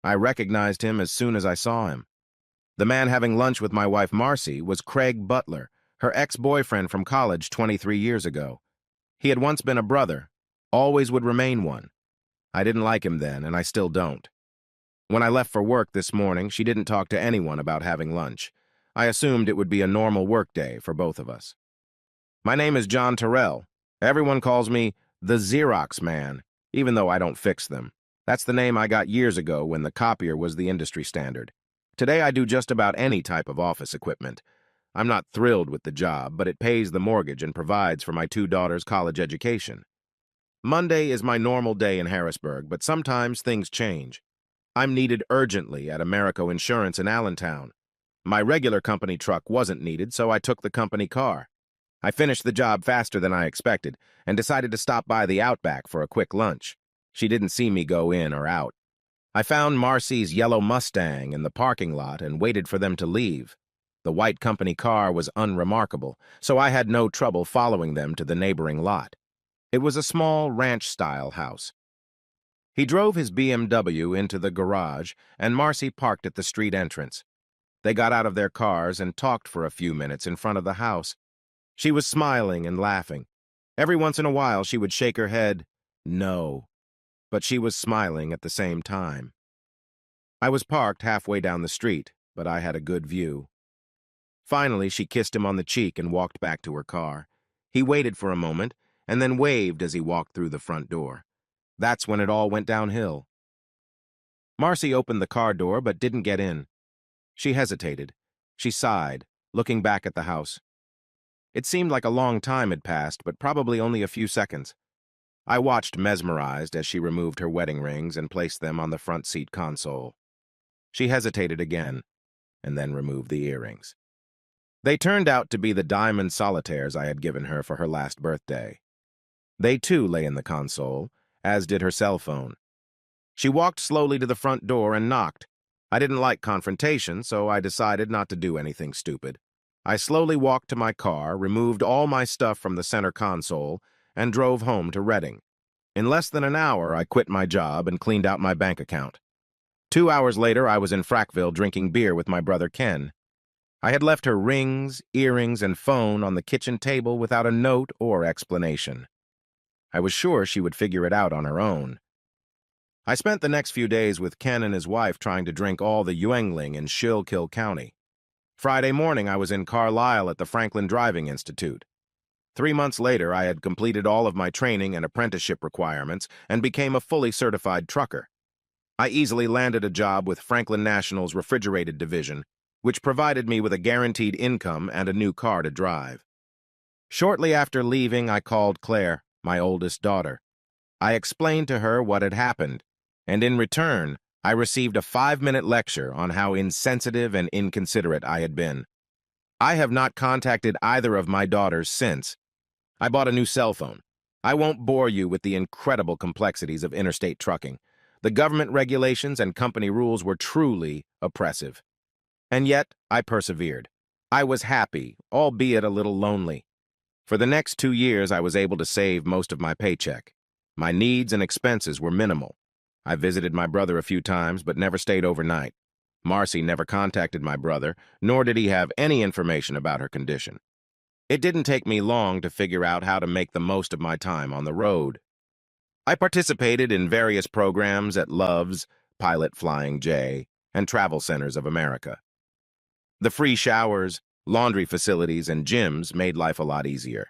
I recognized him as soon as I saw him. The man having lunch with my wife Marcy was Craig Butler, her ex-boyfriend from college 23 years ago. He had once been a brother, always would remain one. I didn't like him then, and I still don't. When I left for work this morning, she didn't talk to anyone about having lunch. I assumed it would be a normal work day for both of us. My name is John Terrell. Everyone calls me the Xerox Man, even though I don't fix them. That's the name I got years ago when the copier was the industry standard. Today I do just about any type of office equipment. I'm not thrilled with the job, but it pays the mortgage and provides for my two daughters' college education. Monday is my normal day in Harrisburg, but sometimes things change. I'm needed urgently at Americo Insurance in Allentown. My regular company truck wasn't needed, so I took the company car. I finished the job faster than I expected and decided to stop by the Outback for a quick lunch. She didn't see me go in or out. I found Marcy's yellow Mustang in the parking lot and waited for them to leave. The white company car was unremarkable, so I had no trouble following them to the neighboring lot. It was a small ranch-style house. He drove his BMW into the garage, and Marcy parked at the street entrance. They got out of their cars and talked for a few minutes in front of the house. She was smiling and laughing. Every once in a while, she would shake her head, no, but she was smiling at the same time. I was parked halfway down the street, but I had a good view. Finally, she kissed him on the cheek and walked back to her car. He waited for a moment and then waved as he walked through the front door. That's when it all went downhill. Marcy opened the car door but didn't get in. She hesitated. She sighed, looking back at the house. It seemed like a long time had passed, but probably only a few seconds. I watched mesmerized as she removed her wedding rings and placed them on the front seat console. She hesitated again, and then removed the earrings. They turned out to be the diamond solitaires I had given her for her last birthday. They too lay in the console, as did her cell phone. She walked slowly to the front door and knocked. I didn't like confrontation, so I decided not to do anything stupid. I slowly walked to my car, removed all my stuff from the center console, and drove home to Reading. In less than an hour, I quit my job and cleaned out my bank account. 2 hours later, I was in Frackville drinking beer with my brother Ken. I had left her rings, earrings, and phone on the kitchen table without a note or explanation. I was sure she would figure it out on her own. I spent the next few days with Ken and his wife trying to drink all the Yuengling in Schuylkill County. Friday morning, I was in Carlisle at the Franklin Driving Institute. 3 months later, I had completed all of my training and apprenticeship requirements and became a fully certified trucker. I easily landed a job with Franklin National's refrigerated division, which provided me with a guaranteed income and a new car to drive. Shortly after leaving, I called Claire, my oldest daughter. I explained to her what had happened, and in return, I received a 5-minute lecture on how insensitive and inconsiderate I had been. I have not contacted either of my daughters since. I bought a new cell phone. I won't bore you with the incredible complexities of interstate trucking. The government regulations and company rules were truly oppressive. And yet, I persevered. I was happy, albeit a little lonely. For the next 2 years, I was able to save most of my paycheck. My needs and expenses were minimal. I visited my brother a few times, but never stayed overnight. Marcy never contacted my brother, nor did he have any information about her condition. It didn't take me long to figure out how to make the most of my time on the road. I participated in various programs at Love's, Pilot Flying J, and Travel Centers of America. The free showers, laundry facilities, and gyms made life a lot easier.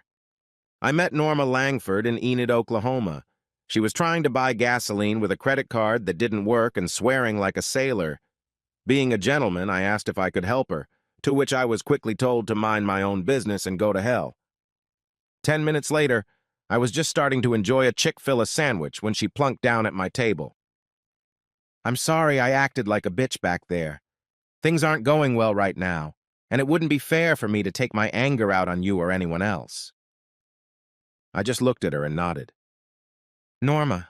I met Norma Langford in Enid, Oklahoma. She was trying to buy gasoline with a credit card that didn't work and swearing like a sailor. Being a gentleman, I asked if I could help her, to which I was quickly told to mind my own business and go to hell. 10 minutes later, I was just starting to enjoy a Chick-fil-A sandwich when she plunked down at my table. "I'm sorry I acted like a bitch back there. Things aren't going well right now, and it wouldn't be fair for me to take my anger out on you or anyone else." I just looked at her and nodded. Norma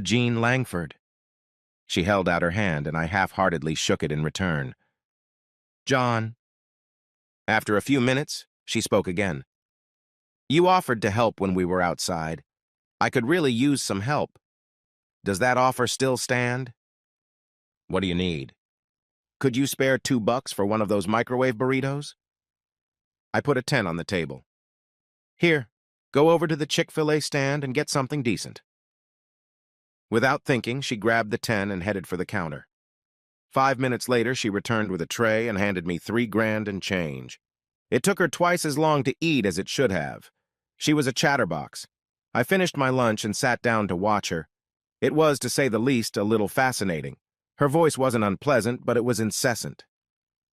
Jean Langford." She held out her hand, and I half-heartedly shook it in return. "John." After a few minutes, she spoke again. "You offered to help when we were outside. I could really use some help. Does that offer still stand?" What do you need? Could you spare $2 for one of those microwave burritos? I put a 10 on the table. Here, go over to the Chick-fil-A stand and get something decent. Without thinking, she grabbed the 10 and headed for the counter. 5 minutes later, she returned with a tray and handed me $3 and change. It took her twice as long to eat as it should have. She was a chatterbox. I finished my lunch and sat down to watch her. It was, to say the least, a little fascinating. Her voice wasn't unpleasant, but it was incessant.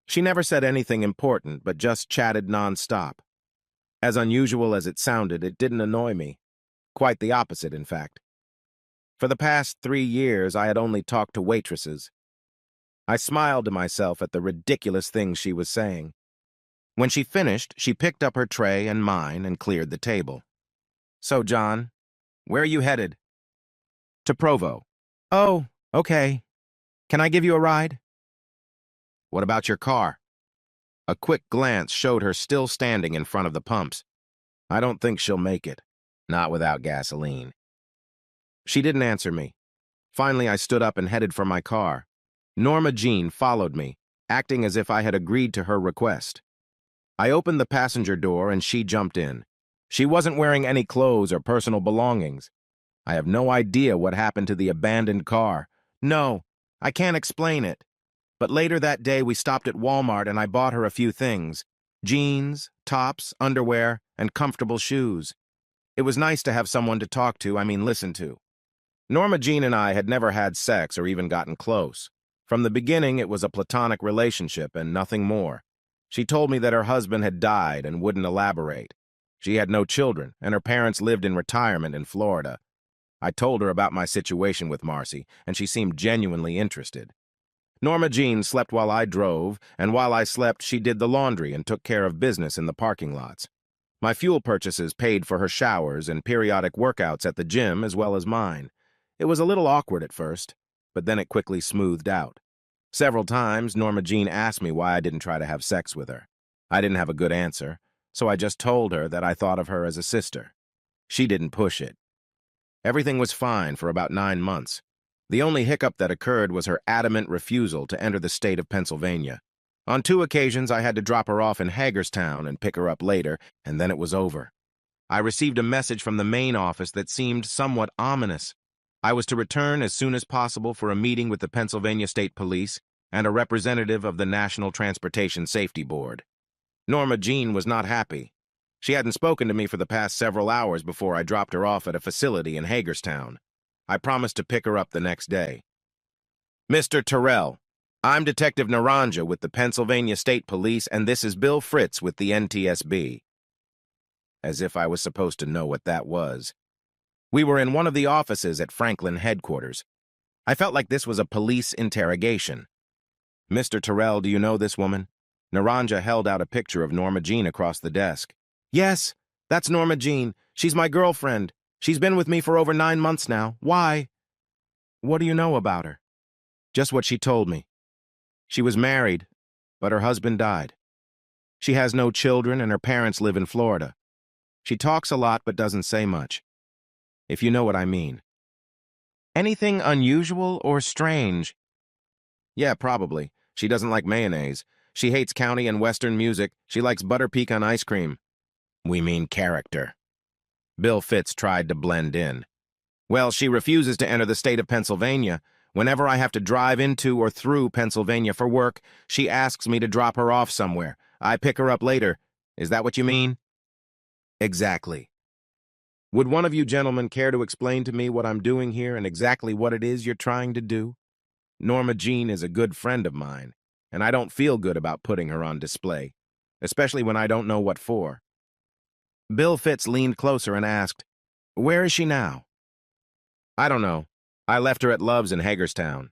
She never said anything important, but just chatted nonstop. As unusual as it sounded, it didn't annoy me. Quite the opposite, in fact. For the past 3 years, I had only talked to waitresses. I smiled to myself at the ridiculous things she was saying. When she finished, she picked up her tray and mine and cleared the table. So, John, where are you headed? To Provo. Oh, okay. Can I give you a ride? What about your car? A quick glance showed her still standing in front of the pumps. I don't think she'll make it. Not without gasoline. She didn't answer me. Finally, I stood up and headed for my car. Norma Jean followed me, acting as if I had agreed to her request. I opened the passenger door and she jumped in. She wasn't wearing any clothes or personal belongings. I have no idea what happened to the abandoned car. No, I can't explain it. But later that day we stopped at Walmart and I bought her a few things. Jeans, tops, underwear, and comfortable shoes. It was nice to have someone to talk to, listen to. Norma Jean and I had never had sex or even gotten close. From the beginning, it was a platonic relationship and nothing more. She told me that her husband had died and wouldn't elaborate. She had no children, and her parents lived in retirement in Florida. I told her about my situation with Marcy, and she seemed genuinely interested. Norma Jean slept while I drove, and while I slept, she did the laundry and took care of business in the parking lots. My fuel purchases paid for her showers and periodic workouts at the gym as well as mine. It was a little awkward at first, but then it quickly smoothed out. Several times, Norma Jean asked me why I didn't try to have sex with her. I didn't have a good answer, so I just told her that I thought of her as a sister. She didn't push it. Everything was fine for about 9 months. The only hiccup that occurred was her adamant refusal to enter the state of Pennsylvania. On 2 occasions, I had to drop her off in Hagerstown and pick her up later, and then it was over. I received a message from the main office that seemed somewhat ominous. I was to return as soon as possible for a meeting with the Pennsylvania State Police and a representative of the National Transportation Safety Board. Norma Jean was not happy. She hadn't spoken to me for the past several hours before I dropped her off at a facility in Hagerstown. I promised to pick her up the next day. Mr. Terrell, I'm Detective Naranja with the Pennsylvania State Police, and this is Bill Fritz with the NTSB. As if I was supposed to know what that was. We were in one of the offices at Franklin headquarters. I felt like this was a police interrogation. Mr. Terrell, do you know this woman? Naranja held out a picture of Norma Jean across the desk. Yes, that's Norma Jean. She's my girlfriend. She's been with me for over 9 months now. Why? What do you know about her? Just what she told me. She was married, but her husband died. She has no children and her parents live in Florida. She talks a lot but doesn't say much. If you know what I mean. Anything unusual or strange? Yeah, probably. She doesn't like mayonnaise. She hates country and western music. She likes butter pecan ice cream. We mean character. Bill Fitz tried to blend in. Well, she refuses to enter the state of Pennsylvania. Whenever I have to drive into or through Pennsylvania for work, she asks me to drop her off somewhere. I pick her up later. Is that what you mean? Exactly. Would one of you gentlemen care to explain to me what I'm doing here and exactly what it is you're trying to do? Norma Jean is a good friend of mine, and I don't feel good about putting her on display, especially when I don't know what for. Bill Fitz leaned closer and asked, "Where is she now?" I don't know. I left her at Love's in Hagerstown.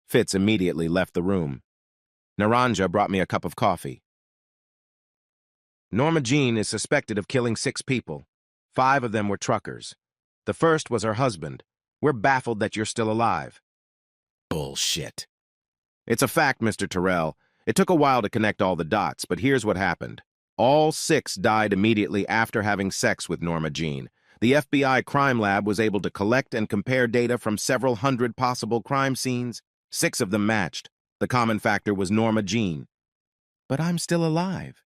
Fitz immediately left the room. Naranja brought me a cup of coffee. Norma Jean is suspected of killing 6 people. 5 of them were truckers. The first was her husband. We're baffled that you're still alive. Bullshit. It's a fact, Mr. Terrell. It took a while to connect all the dots, but here's what happened. All 6 died immediately after having sex with Norma Jean. The FBI crime lab was able to collect and compare data from several hundred possible crime scenes. 6 of them matched. The common factor was Norma Jean. But I'm still alive.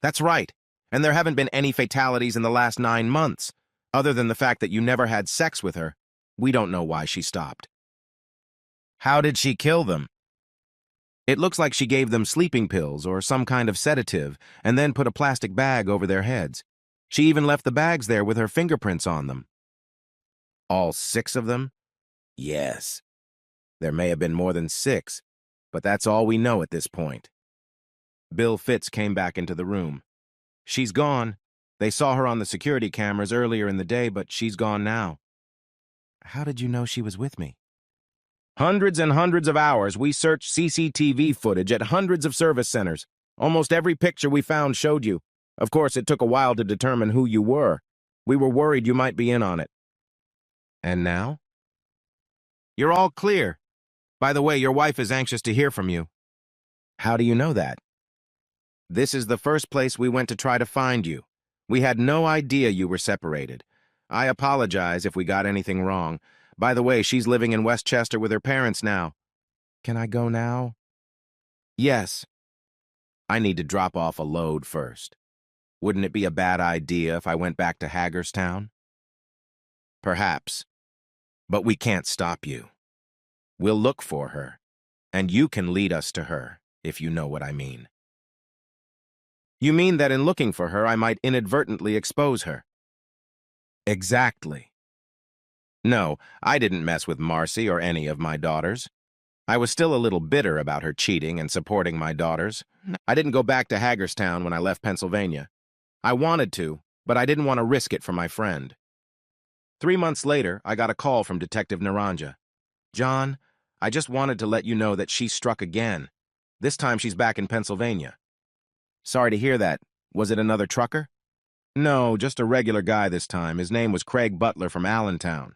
That's right. And there haven't been any fatalities in the last 9 months. Other than the fact that you never had sex with her, we don't know why she stopped. How did she kill them? It looks like she gave them sleeping pills or some kind of sedative and then put a plastic bag over their heads. She even left the bags there with her fingerprints on them. All 6 of them? Yes. There may have been more than 6, but that's all we know at this point. Bill Fitz came back into the room. She's gone. They saw her on the security cameras earlier in the day, but she's gone now. How did you know she was with me? Hundreds and hundreds of hours. We searched CCTV footage at hundreds of service centers. Almost every picture we found showed you. Of course, it took a while to determine who you were. We were worried you might be in on it. And now? You're all clear. By the way, your wife is anxious to hear from you. How do you know that? This is the first place we went to try to find you. We had no idea you were separated. I apologize if we got anything wrong. By the way, she's living in Westchester with her parents now. Can I go now? Yes. I need to drop off a load first. Wouldn't it be a bad idea if I went back to Hagerstown? Perhaps. But we can't stop you. We'll look for her, and you can lead us to her, if you know what I mean. You mean that in looking for her, I might inadvertently expose her? Exactly. No, I didn't mess with Marcy or any of my daughters. I was still a little bitter about her cheating and supporting my daughters. I didn't go back to Hagerstown when I left Pennsylvania. I wanted to, but I didn't want to risk it for my friend. 3 months later, I got a call from Detective Naranja. John, I just wanted to let you know that she struck again. This time she's back in Pennsylvania. Sorry to hear that. Was it another trucker? No, just a regular guy this time. His name was Craig Butler from Allentown.